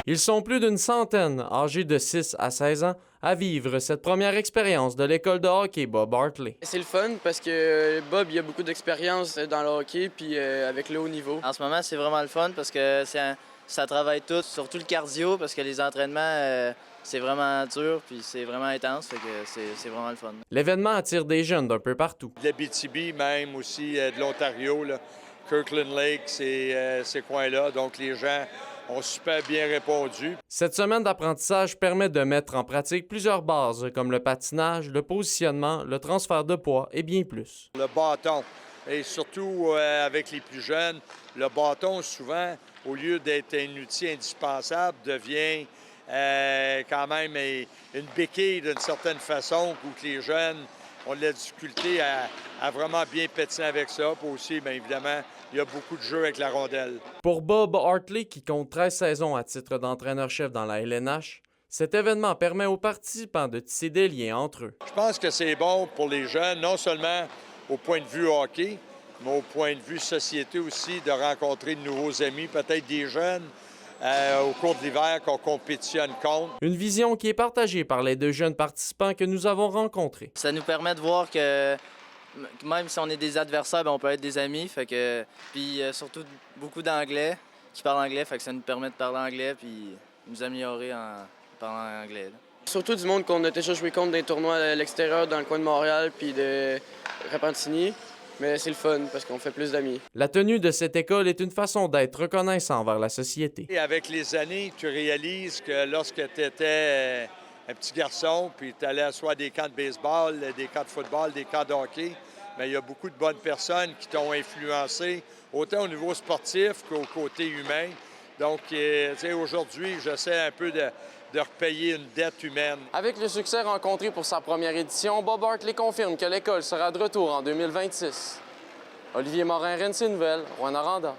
Ils sont plus d'une centaine, âgés de 6 à 16 ans, à vivre cette première expérience de l'école de hockey Bob Hartley. C'est le fun parce que Bob, il a beaucoup d'expérience dans le hockey puis avec le haut niveau. En ce moment, c'est vraiment le fun parce que ça travaille tout, surtout le cardio, parce que les entraînements, c'est vraiment dur puis c'est vraiment intense, fait que c'est vraiment le fun. L'événement attire des jeunes d'un peu partout. De l'Abitibi, même aussi de l'Ontario, là. Kirkland Lake, ces coins-là. Donc, les gens ont super bien répondu. Cette semaine d'apprentissage permet de mettre en pratique plusieurs bases comme le patinage, le positionnement, le transfert de poids et bien plus. Le bâton, et surtout avec les plus jeunes, le bâton, souvent, au lieu d'être un outil indispensable, devient quand même une béquille d'une certaine façon, où les jeunes ont de la difficulté à vraiment bien patiner avec ça. Puis aussi, bien évidemment, il y a beaucoup de jeux avec la rondelle. Pour Bob Hartley, qui compte 13 saisons à titre d'entraîneur-chef dans la LNH, cet événement permet aux participants de tisser des liens entre eux. Je pense que c'est bon pour les jeunes, non seulement au point de vue hockey, mais au point de vue société aussi, de rencontrer de nouveaux amis, peut-être des jeunes au cours de l'hiver qu'on compétitionne contre. Une vision qui est partagée par les 2 jeunes participants que nous avons rencontrés. Ça nous permet de voir que même si on est des adversaires, bien, on peut être des amis. Fait que, puis surtout beaucoup d'anglais qui parlent anglais, fait que ça nous permet de parler anglais puis nous améliorer en parlant anglais. Là. Surtout du monde qu'on a déjà joué contre dans des tournois à l'extérieur, dans le coin de Montréal puis de Repentigny. Mais c'est le fun parce qu'on fait plus d'amis. La tenue de cette école est une façon d'être reconnaissant envers la société. Et avec les années, tu réalises que lorsque tu étais un petit garçon, puis tu allais soit à des camps de baseball, des camps de football, des camps de hockey, bien, il y a beaucoup de bonnes personnes qui t'ont influencé, autant au niveau sportif qu'au côté humain. Donc, tu sais, aujourd'hui, j'essaie un peu de repayer une dette humaine. Avec le succès rencontré pour sa première édition, Bob Hartley confirme que l'école sera de retour en 2026. Olivier Morin, RNC Nouvelles, Rouyn-Noranda.